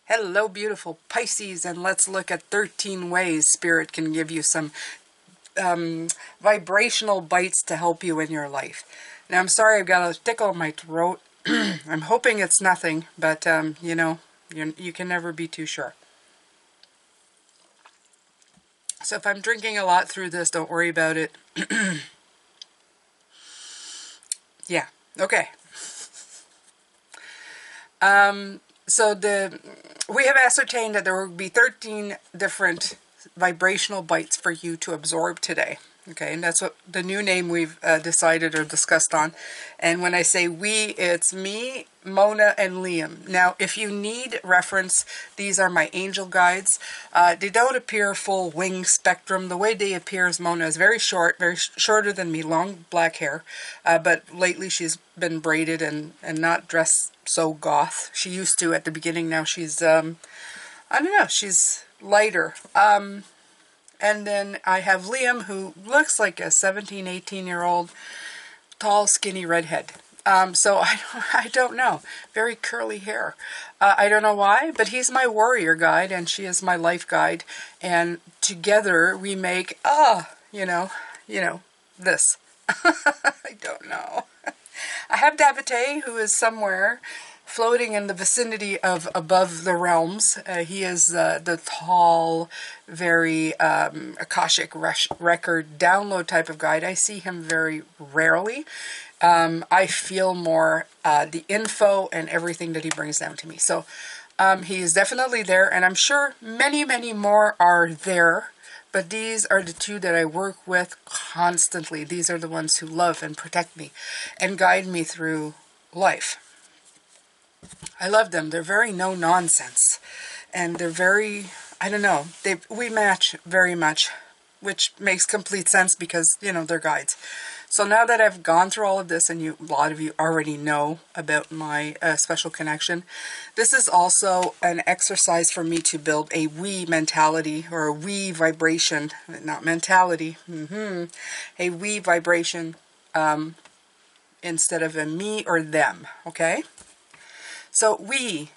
Hello, beautiful Pisces, and let's look at 13 ways Spirit can give you some vibrational bites to help you in your life. Now, I'm sorry I've got a tickle in my throat. I'm hoping it's nothing, but, you know, you can never be too sure. So if I'm drinking a lot through this, don't worry about it. Yeah, okay. So we have ascertained that there will be 13 different vibrational bites for you to absorb today. Okay, and that's what the new name we've decided or discussed on. And when I say we, it's me, Mona, and Liam. Now, if you need reference, these are my angel guides. They don't appear full wing spectrum. The way they appear is Mona is very short, shorter than me, long black hair. But lately she's been braided and not dressed so goth. She used to at the beginning. Now she's, I don't know, she's lighter. And then I have Liam, who looks like a 17, 18-year-old, tall, skinny redhead. So I don't know. Very curly hair. I don't know why, but he's my warrior guide, and she is my life guide. And together we make, this. I don't know. I have Davite, who is somewhere floating in the vicinity of above the realms. He is the tall, very Akashic record download type of guide. I see him very rarely. I feel more the info and everything that he brings down to me. So he is definitely there, and I'm sure many, many more are there. But these are the two that I work with constantly. These are the ones who love and protect me and guide me through life. I love them. They're very no-nonsense. And they're very, I don't know, we match very much, which makes complete sense because, you know, they're guides. So now that I've gone through all of this, and a lot of you already know about my special connection, this is also an exercise for me to build a we mentality, or a we vibration, not mentality, a we vibration instead of a me or them, okay? So we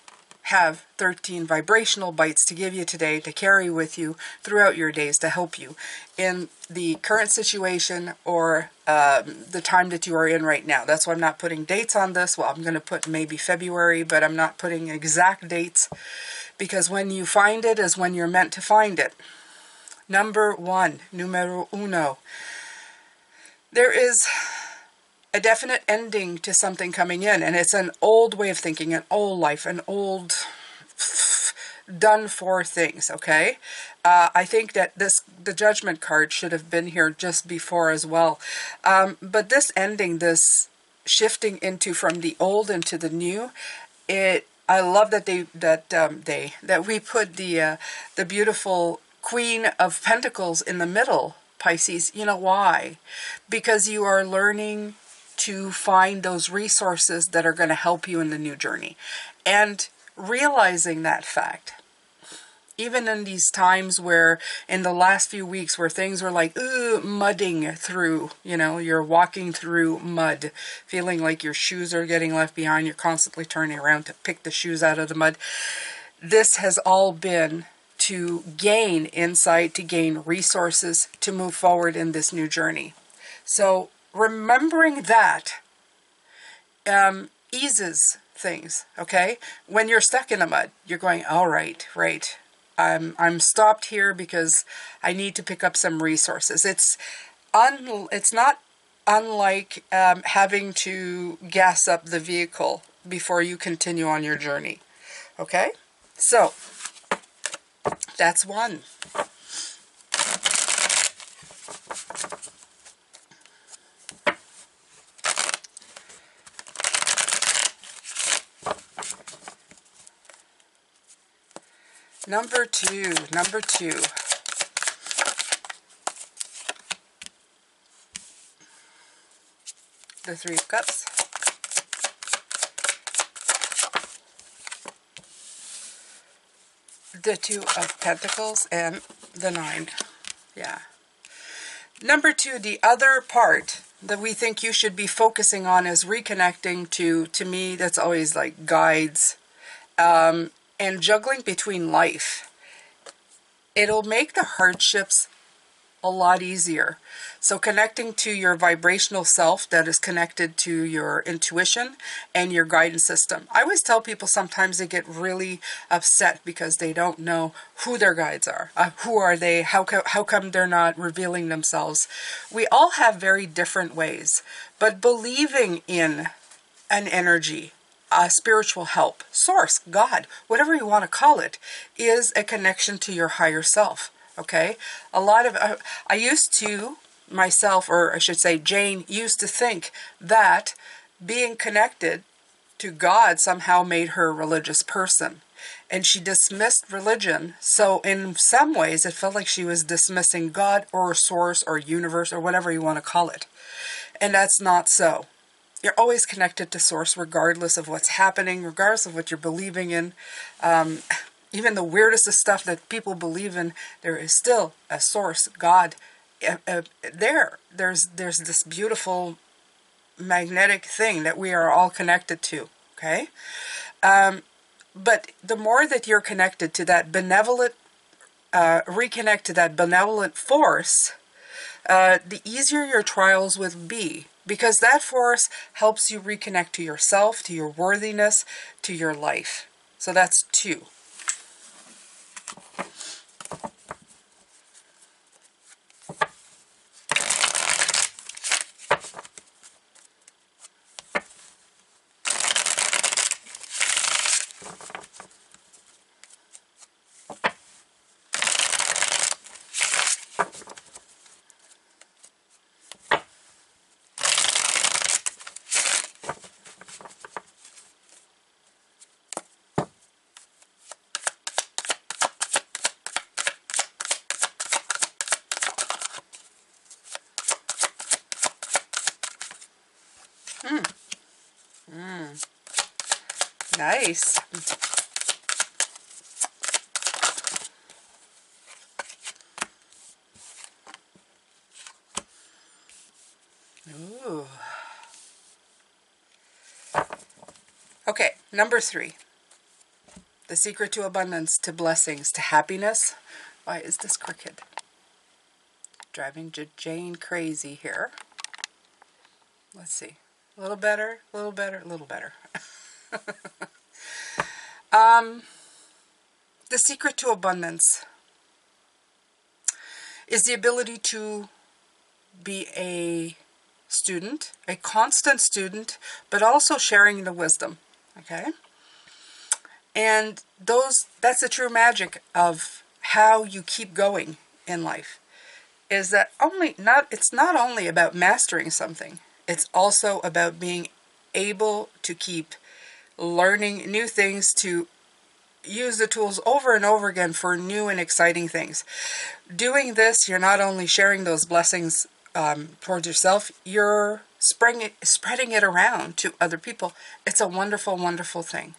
have 13 vibrational bites to give you today to carry with you throughout your days to help you in the current situation or the time that you are in right now. That's why I'm not putting dates on this. Well, I'm going to put maybe February, but I'm not putting exact dates because when you find it is when you're meant to find it. Number one, numero uno. There is a definite ending to something coming in, and it's an old way of thinking, an old life, an old done for things, okay? I think that the judgment card should have been here just before as well. But this ending, this shifting into from the old into the new, I love that that we put the beautiful Queen of Pentacles in the middle, Pisces. You know why? Because you are learning to find those resources that are going to help you in the new journey. And realizing that fact, even in these times where in the last few weeks where things were like mudding through, you know, you're walking through mud, feeling like your shoes are getting left behind, you're constantly turning around to pick the shoes out of the mud. This has all been to gain insight, to gain resources, to move forward in this new journey. So remembering that eases things, okay? When you're stuck in the mud, you're going, all right, I'm stopped here because I need to pick up some resources. It's not unlike having to gas up the vehicle before you continue on your journey, okay? So that's one. Number two. The Three of Cups. The Two of Pentacles and the Nine. Yeah. Number two, the other part that we think you should be focusing on is reconnecting to me, that's always like guides, and juggling between life, it'll make the hardships a lot easier. So connecting to your vibrational self that is connected to your intuition and your guidance system. I always tell people sometimes they get really upset because they don't know who their guides are. Who are they? How come they're not revealing themselves? We all have very different ways, but believing in an energy, spiritual help, source, God, whatever you want to call it, is a connection to your higher self. Okay? A lot of, I used to, myself, or I should say Jane, used to think that being connected to God somehow made her a religious person. And she dismissed religion. So in some ways, it felt like she was dismissing God or source or universe or whatever you want to call it. And that's not so. You're always connected to source regardless of what's happening, regardless of what you're believing in. Even the weirdest of stuff that people believe in, there is still a source, God. There's this beautiful magnetic thing that we are all connected to. Okay, but the more that you're connected to that benevolent, reconnect to that benevolent force, the easier your trials will be. Because that force helps you reconnect to yourself, to your worthiness, to your life. So that's 2. Nice. Ooh. Okay, number 3. The secret to abundance, to blessings, to happiness. Why is this crooked? Driving Jane crazy here. Let's see. A little better, a little better, a little better. The secret to abundance is the ability to be a student, a constant student, but also sharing the wisdom. Okay? And that's the true magic of how you keep going in life. Is that it's not only about mastering something, it's also about being able to keep learning new things, to use the tools over and over again for new and exciting things. Doing this, you're not only sharing those blessings towards yourself, you're spreading it around to other people. It's a wonderful, wonderful thing.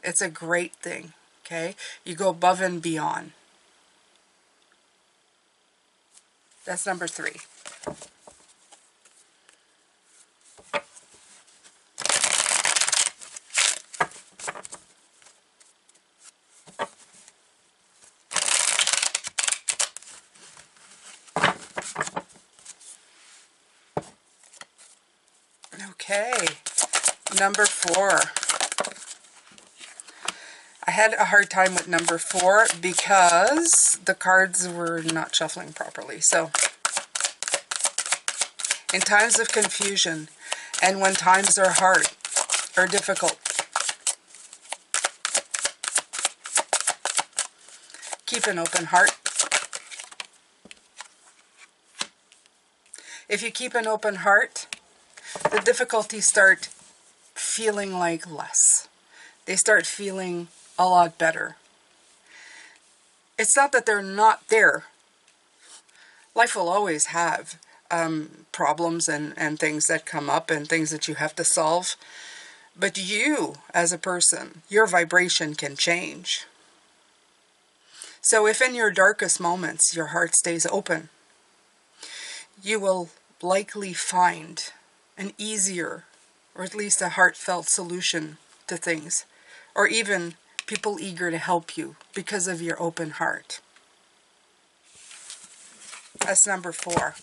It's a great thing. Okay? You go above and beyond. That's number 3. Okay, number 4. I had a hard time with number 4 because the cards were not shuffling properly. So, in times of confusion and when times are hard or difficult, keep an open heart. If you keep an open heart, the difficulties start feeling like less. They start feeling a lot better. It's not that they're not there. Life will always have problems and things that come up and things that you have to solve. But you, as a person, your vibration can change. So if in your darkest moments your heart stays open, you will likely find an easier, or at least a heartfelt solution to things. Or even people eager to help you because of your open heart. That's number 4.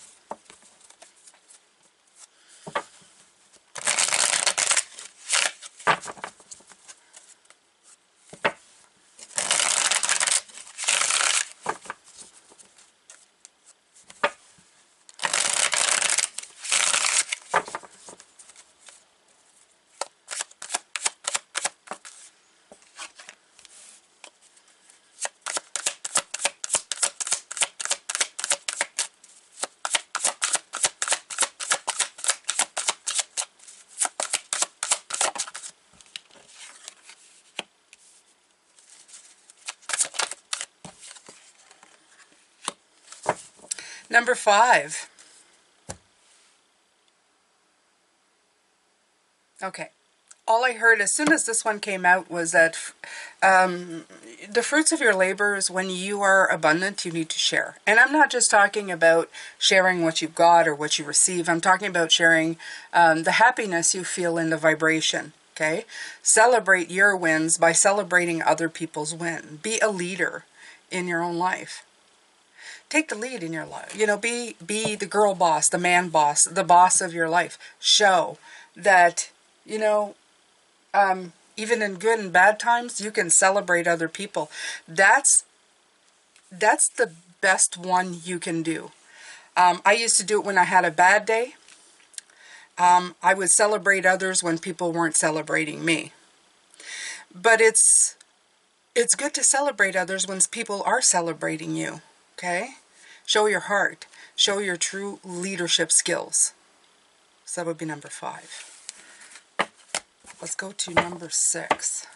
Number 5. Okay. All I heard as soon as this one came out was that the fruits of your labor is when you are abundant, you need to share. And I'm not just talking about sharing what you got or what you receive. I'm talking about sharing the happiness you feel in the vibration. Okay? Celebrate your wins by celebrating other people's win. Be a leader in your own life. Take the lead in your life. You know, be the girl boss, the man boss, the boss of your life. Show that, you know, even in good and bad times, you can celebrate other people. That's the best one you can do. I used to do it when I had a bad day. I would celebrate others when people weren't celebrating me. But it's good to celebrate others when people are celebrating you. Okay? Show your heart. Show your true leadership skills. So that would be number 5. Let's go to number 6.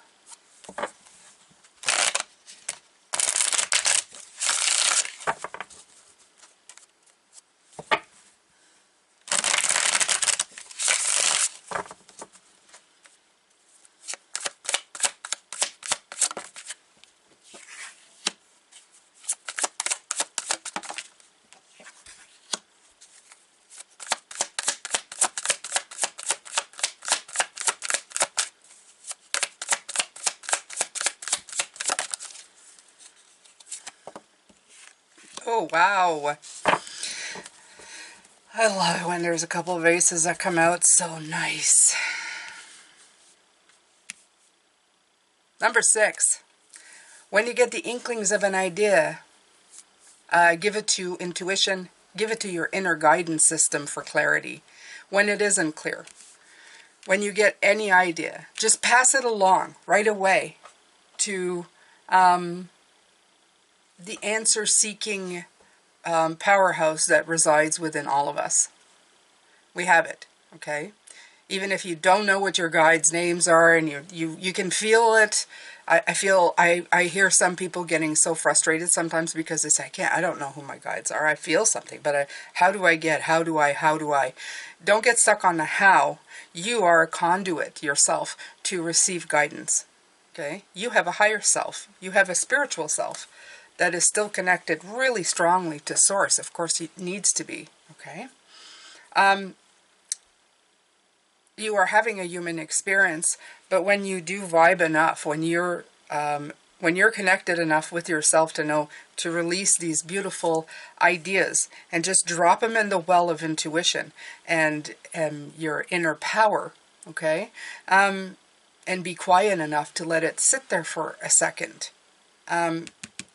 Oh, wow. I love it when there's a couple of vases that come out. So nice. Number 6. When you get the inklings of an idea, give it to intuition. Give it to your inner guidance system for clarity. When it isn't clear. When you get any idea, just pass it along right away to the answer-seeking powerhouse that resides within all of us. We have it, okay? Even if you don't know what your guides' names are and you can feel it. I hear some people getting so frustrated sometimes because they say, I don't know who my guides are. I feel something, but how do I? Don't get stuck on the how. You are a conduit yourself to receive guidance, okay? You have a higher self. You have a spiritual self that is still connected really strongly to Source. Of course, it needs to be, okay? You are having a human experience, but when you do vibe enough, when you're connected enough with yourself to know to release these beautiful ideas and just drop them in the well of intuition and your inner power, okay? And be quiet enough to let it sit there for a second.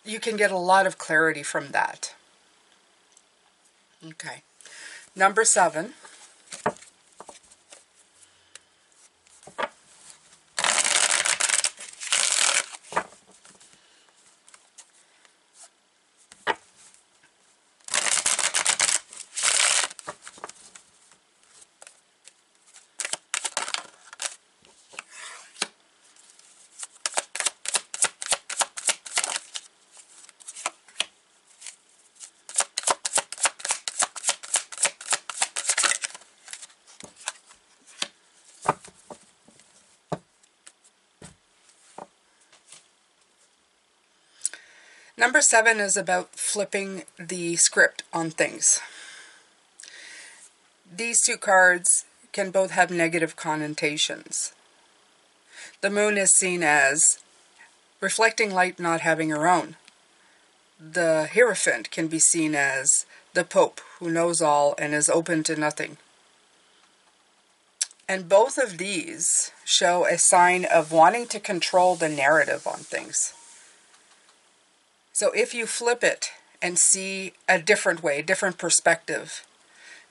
You can get a lot of clarity from that. Okay. Number 7. Number 7 is about flipping the script on things. These 2 cards can both have negative connotations. The moon is seen as reflecting light not having her own. The Hierophant can be seen as the Pope, who knows all and is open to nothing. And both of these show a sign of wanting to control the narrative on things. So if you flip it and see a different way, a different perspective,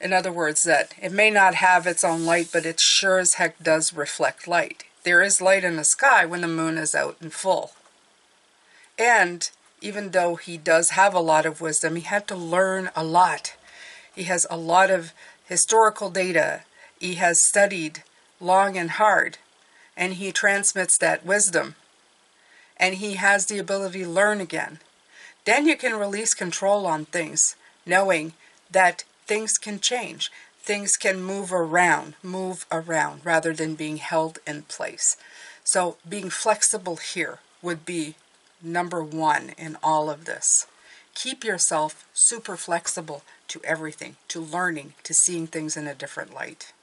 in other words, that it may not have its own light, but it sure as heck does reflect light. There is light in the sky when the moon is out in full. And even though he does have a lot of wisdom, he had to learn a lot. He has a lot of historical data. He has studied long and hard, and he transmits that wisdom. And he has the ability to learn again. Then you can release control on things, knowing that things can change. Things can move around, rather than being held in place. So being flexible here would be number one in all of this. Keep yourself super flexible to everything, to learning, to seeing things in a different light.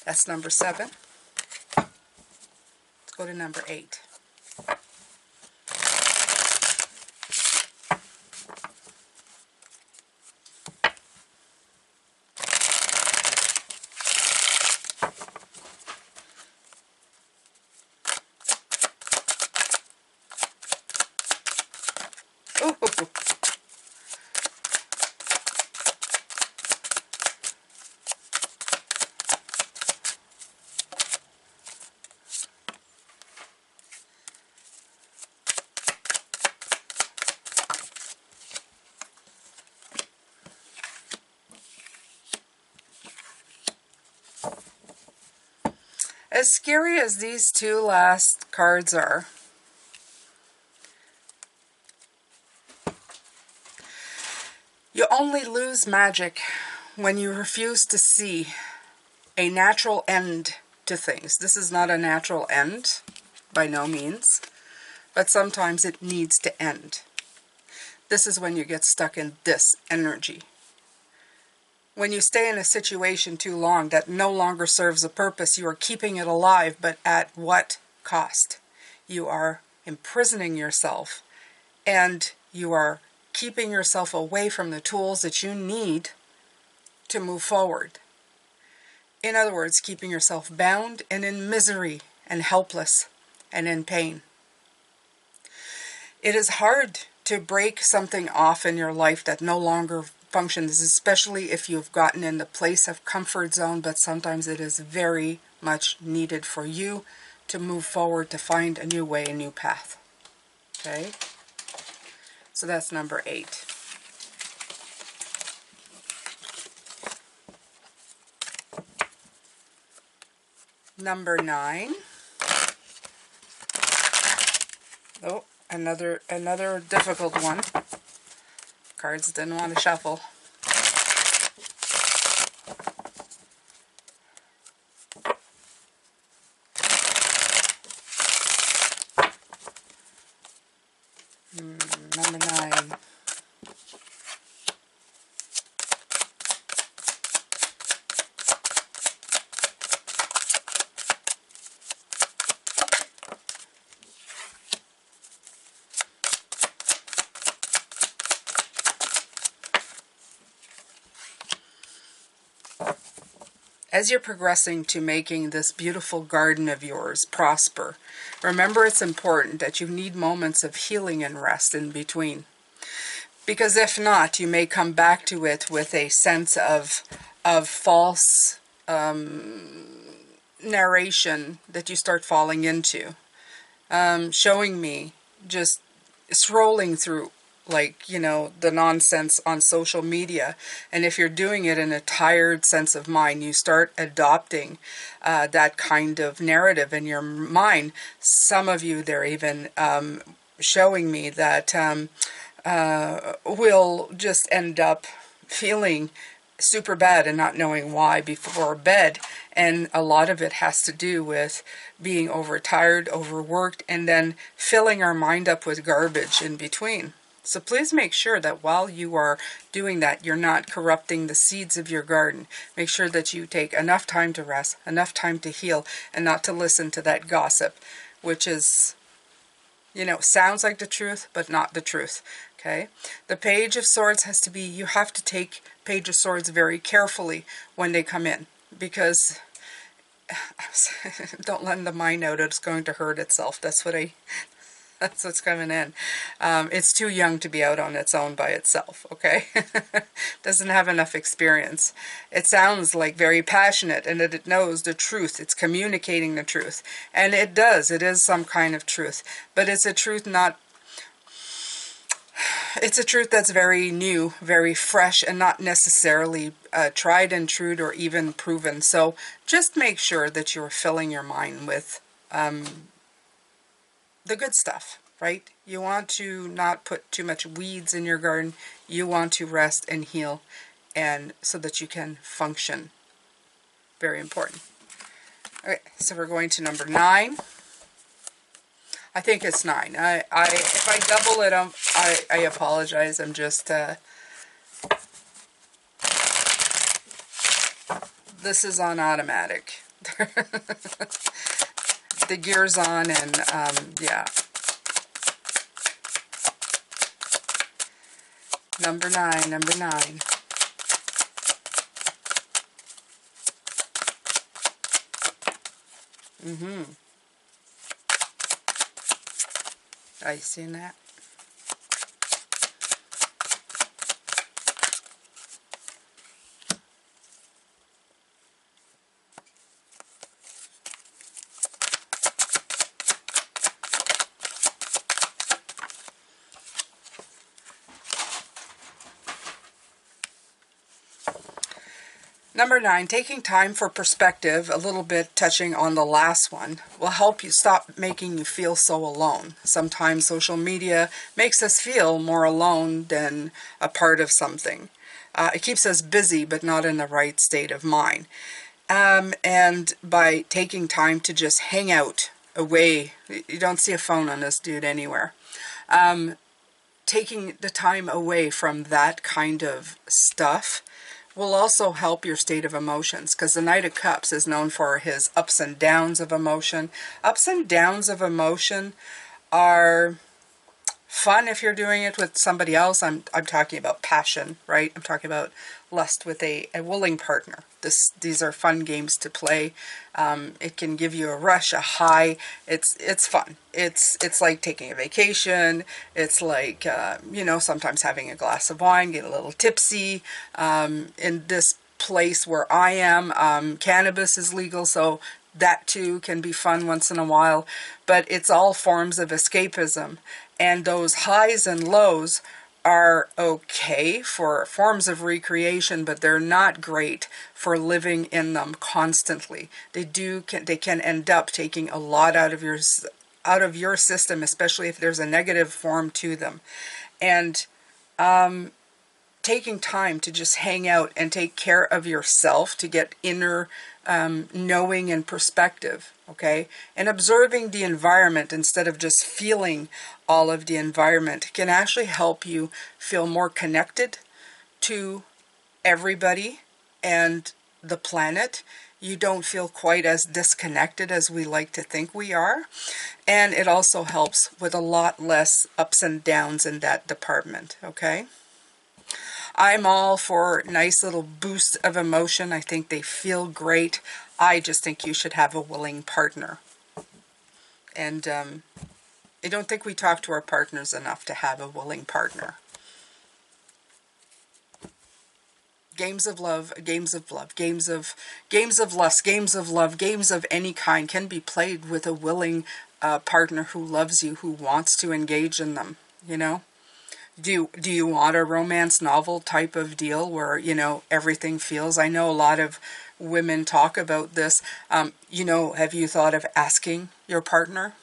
That's number 7. Let's go to number 8. Ooh. As scary as these two last cards are, you only lose magic when you refuse to see a natural end to things. This is not a natural end, by no means, but sometimes it needs to end. This is when you get stuck in this energy. When you stay in a situation too long that no longer serves a purpose, you are keeping it alive, but at what cost? You are imprisoning yourself, and you are keeping yourself away from the tools that you need to move forward. In other words, keeping yourself bound and in misery and helpless and in pain. It is hard to break something off in your life that no longer functions, especially if you've gotten in the place of comfort zone, but sometimes it is very much needed for you to move forward, to find a new way, a new path. Okay? So that's number 8. Number 9. Oh, another difficult one. Cards didn't want to shuffle. Number 9. As you're progressing to making this beautiful garden of yours prosper, remember it's important that you need moments of healing and rest in between. Because if not, you may come back to it with a sense of false narration that you start falling into. Showing me just scrolling through, like, you know, the nonsense on social media. And if you're doing it in a tired sense of mind, you start adopting that kind of narrative in your mind. Some of you, they're even showing me that will just end up feeling super bad and not knowing why before bed. And a lot of it has to do with being overtired, overworked, and then filling our mind up with garbage in between. So please make sure that while you are doing that, you're not corrupting the seeds of your garden. Make sure that you take enough time to rest, enough time to heal, and not to listen to that gossip, which is you know, sounds like the truth, but not the truth. Okay? The Page of Swords has to be, you have to take Page of Swords very carefully when they come in, because don't let the mind out, it's going to hurt itself. That's what's coming in. It's too young to be out on its own by itself, okay? Doesn't have enough experience. It sounds like very passionate, and that it knows the truth. It's communicating the truth. And it does. It is some kind of truth. But it's a truth it's a truth that's very new, very fresh, and not necessarily tried and true or even proven. So just make sure that you're filling your mind with the good stuff, right? You want to not put too much weeds in your garden. You want to rest and heal, and so that you can function. Very important. Okay, so we're going to number 9. I think it's 9. If I double it, I apologize. I'm just this is on automatic. The gear's on, and yeah. Number 9, number 9. Are you seeing that? Number 9, taking time for perspective, a little bit touching on the last one, will help you stop making you feel so alone. Sometimes social media makes us feel more alone than a part of something. It keeps us busy, but not in the right state of mind. And by taking time to just hang out away, you don't see a phone on this dude anywhere. Taking the time away from that kind of stuff will also help your state of emotions, because the Knight of Cups is known for his ups and downs of emotion. Ups and downs of emotion are fun if you're doing it with somebody else. I'm talking about passion, right? I'm talking about lust with a willing partner. These are fun games to play. It can give you a rush, a high. It's fun. It's like taking a vacation. It's like you know, sometimes having a glass of wine, get a little tipsy. In this place where I am, cannabis is legal, so that too can be fun once in a while. But it's all forms of escapism, and those highs and lows are okay for forms of recreation, but they're not great for living in them constantly. They can end up taking a lot out of your system, especially if there's a negative form to them. And taking time to just hang out and take care of yourself, to get inner knowing and perspective, okay? And observing the environment instead of just feeling all of the environment can actually help you feel more connected to everybody and the planet. You don't feel quite as disconnected as we like to think we are. And it also helps with a lot less ups and downs in that department, okay? I'm all for nice little boost of emotion. I think they feel great. I just think you should have a willing partner. And I don't think we talk to our partners enough to have a willing partner. Games of love, games of love, games of lust, games of love, games of any kind can be played with a willing partner who loves you, who wants to engage in them, you know? Do you want a romance novel type of deal where, you know, everything feels? I know a lot of women talk about this. You know, have you thought of asking your partner?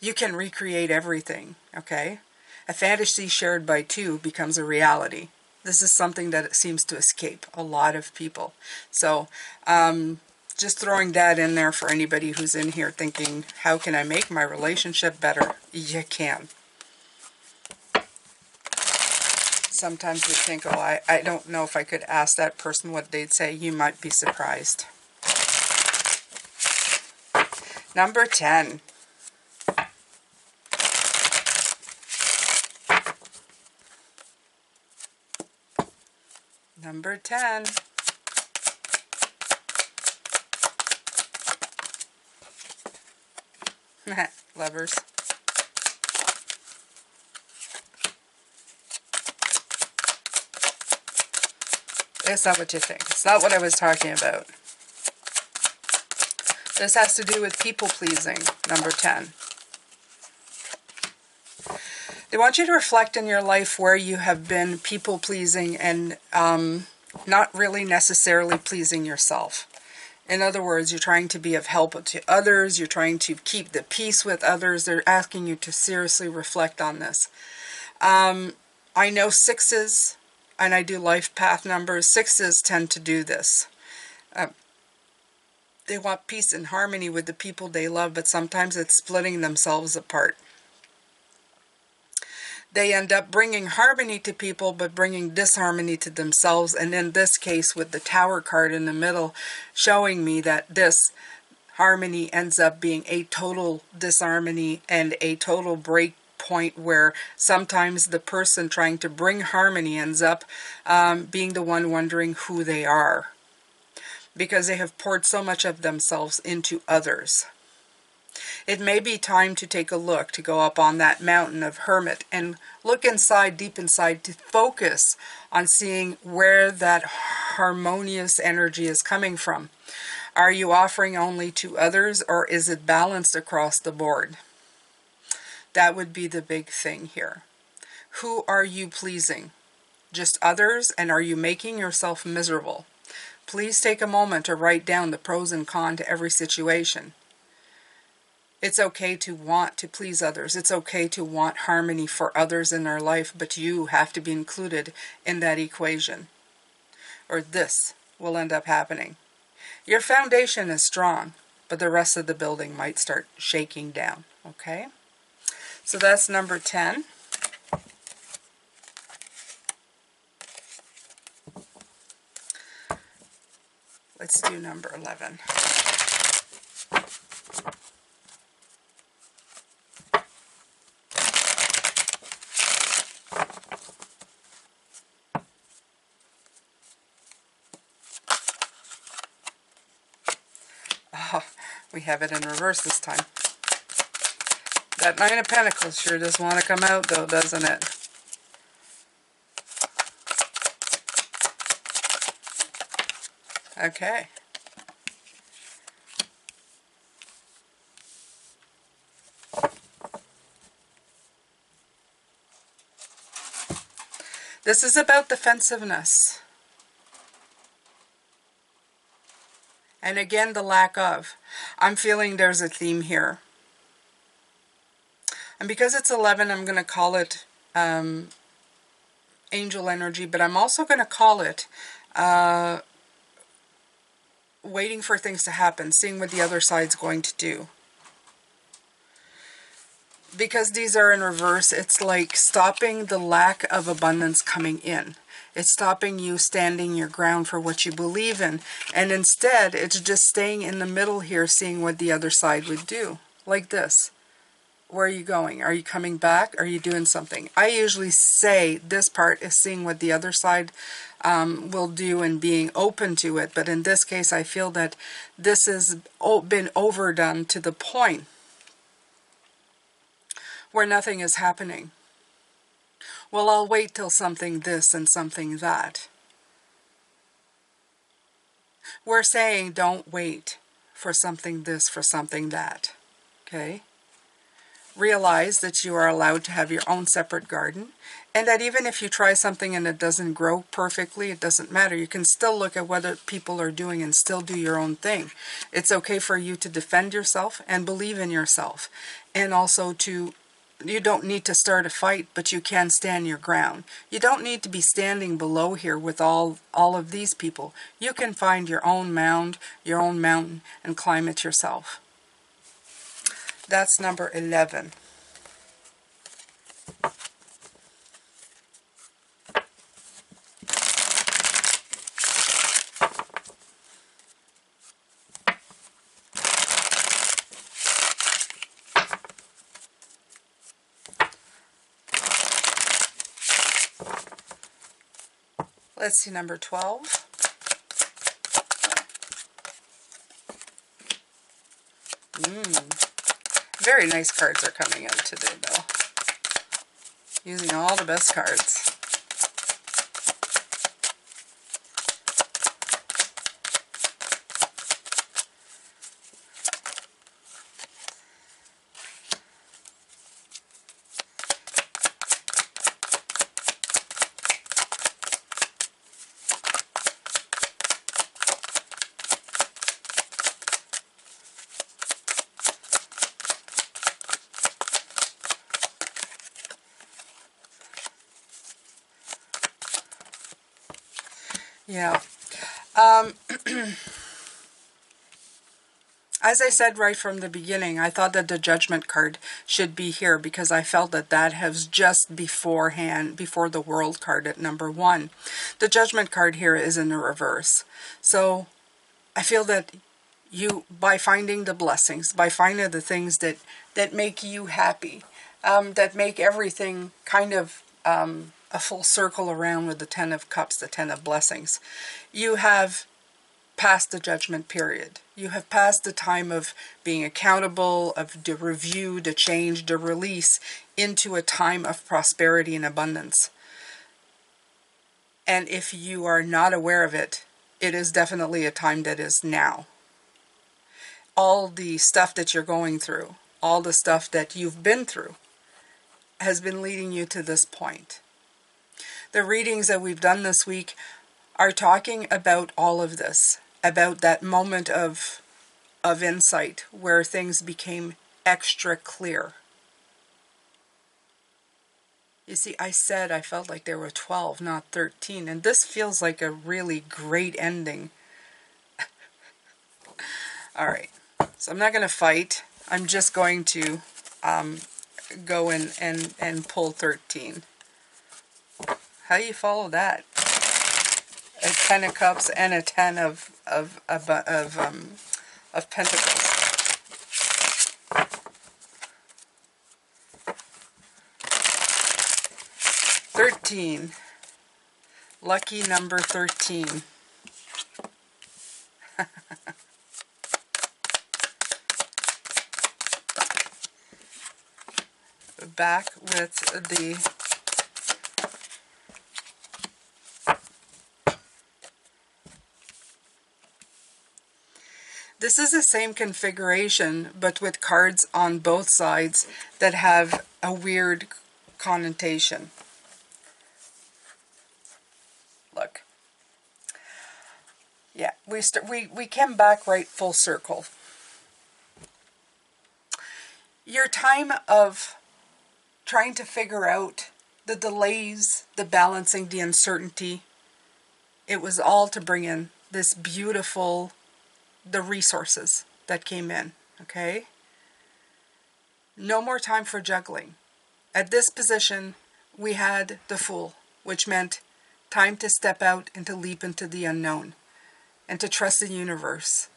You can recreate everything, okay? A fantasy shared by two becomes a reality. This is something that seems to escape a lot of people. So, just throwing that in there for anybody who's in here thinking, how can I make my relationship better? You can. Sometimes we think, oh, I don't know if I could ask that person what they'd say. You might be surprised. Number 10. Number 10. Lovers. It's not what you think. It's not what I was talking about. This has to do with people pleasing. Number 10. They want you to reflect in your life where you have been people pleasing and not really necessarily pleasing yourself. In other words, you're trying to be of help to others. You're trying to keep the peace with others. They're asking you to seriously reflect on this. I know sixes, and I do life path numbers. Sixes tend to do this. They want peace and harmony with the people they love, but sometimes it's splitting themselves apart. They end up bringing harmony to people, but bringing disharmony to themselves. And in this case, with the Tower card in the middle, showing me that this harmony ends up being a total disharmony and a total break point, where sometimes the person trying to bring harmony ends up being the one wondering who they are, because they have poured so much of themselves into others. It may be time to take a look, to go up on that mountain of hermit and look inside, deep inside, to focus on seeing where that harmonious energy is coming from. Are you offering only to others, or is it balanced across the board? That would be the big thing here. Who are you pleasing? Just others, and are you making yourself miserable? Please take a moment to write down the pros and cons to every situation. It's okay to want to please others. It's okay to want harmony for others in their life, but you have to be included in that equation, or this will end up happening. Your foundation is strong, but the rest of the building might start shaking down, okay? So that's number 10. Let's do number 11. Oh, we have it in reverse this time. That Nine of Pentacles sure does want to come out though, doesn't it? Okay. This is about defensiveness. And again, the lack of. I'm feeling there's a theme here. And because it's 11, I'm going to call it angel energy, but I'm also going to call it waiting for things to happen, seeing what the other side's going to do. Because these are in reverse, it's like stopping the lack of abundance coming in. It's stopping you standing your ground for what you believe in. And instead, it's just staying in the middle here, seeing what the other side would do. Like this. Where are you going? Are you coming back? Are you doing something? I usually say this part is seeing what the other side will do and being open to it. But in this case, I feel that this has been overdone to the point where nothing is happening. Well, I'll wait till something this and something that. We're saying don't wait for something this, for something that. Okay? Realize that you are allowed to have your own separate garden, and that even if you try something and it doesn't grow perfectly, it doesn't matter. You can still look at what people are doing and still do your own thing. It's okay for you to defend yourself and believe in yourself, and also to, you don't need to start a fight, but you can stand your ground. You don't need to be standing below here with all of these people. You can find your own mound, your own mountain, and climb it yourself. That's number 11. Let's see, number 12. Very nice cards are coming out today, though. Using all the best cards. Yeah. As I said right from the beginning, I thought that the Judgment card should be here because I felt that that has just beforehand, before the World card at number 1. The Judgment card here is in the reverse. So I feel that you, by finding the blessings, by finding the things that make you happy, that make everything kind of a full circle around with the Ten of Cups, the Ten of Blessings, you have passed the judgment period. You have passed the time of being accountable, of the review, the change, the release, into a time of prosperity and abundance. And if you are not aware of it, it is definitely a time that is now. All the stuff that you're going through, all the stuff that you've been through, has been leading you to this point. The readings that we've done this week are talking about all of this, about that moment of insight where things became extra clear. You see, I said I felt like there were 12, not 13, and this feels like a really great ending. All right, so I'm not going to fight. I'm just going to go and pull 13. How do you follow that? A 10 of Cups and a 10 of Pentacles. 13. Lucky number 13. Back with the this is the same configuration, but with cards on both sides that have a weird connotation. Look. Yeah, we came back right full circle. Your time of trying to figure out the delays, the balancing, the uncertainty, it was all to bring in this beautiful, the resources that came in, okay? No more time for juggling. At this position, we had the Fool, which meant time to step out and to leap into the unknown, and to trust the universe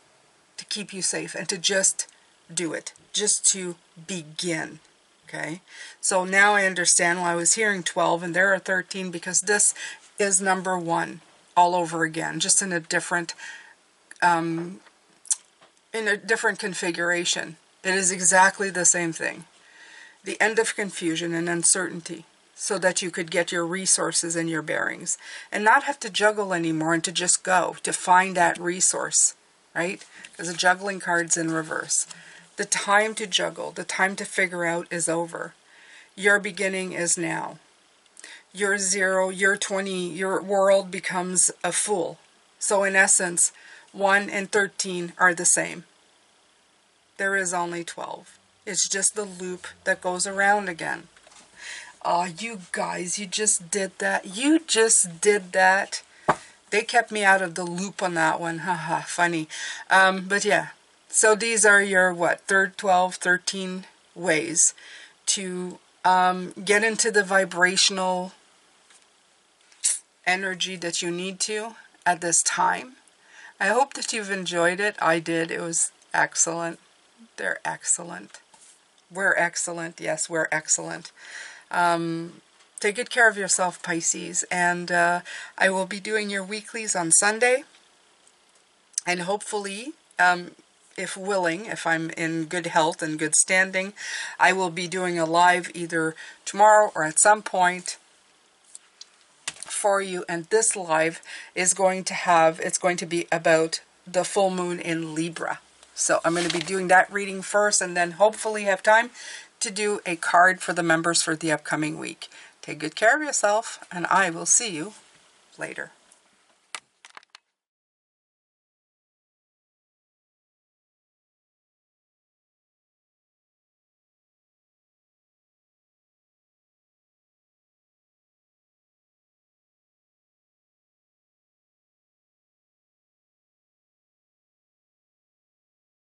to keep you safe, and to just do it, just to begin, okay? So now I understand why I was hearing 12 and there are 13, because this is number 1 all over again, just in a different configuration. It is exactly the same thing. The end of confusion and uncertainty, so that you could get your resources and your bearings and not have to juggle anymore, and to just go to find that resource, right? Because the juggling card's in reverse. The time to juggle, the time to figure out is over. Your beginning is now. Your 0, your 20, your world becomes a Fool. So in essence, 1 and 13 are the same. There is only 12. It's just the loop that goes around again. Oh, you guys, you just did that. You just did that. They kept me out of the loop on that one. Haha, funny. But yeah, so these are your, 12, 13 ways to get into the vibrational energy that you need to at this time. I hope that you've enjoyed it. I did. It was excellent. They're excellent. We're excellent. Yes, we're excellent. take good care of yourself, Pisces, and I will be doing your weeklies on Sunday, and hopefully, if willing, if I'm in good health and good standing, I will be doing a live either tomorrow or at some point for you. And this live is going to be about the full moon in Libra. So I'm going to be doing that reading first, and then hopefully have time to do a card for the members for the upcoming week. Take good care of yourself, and I will see you later.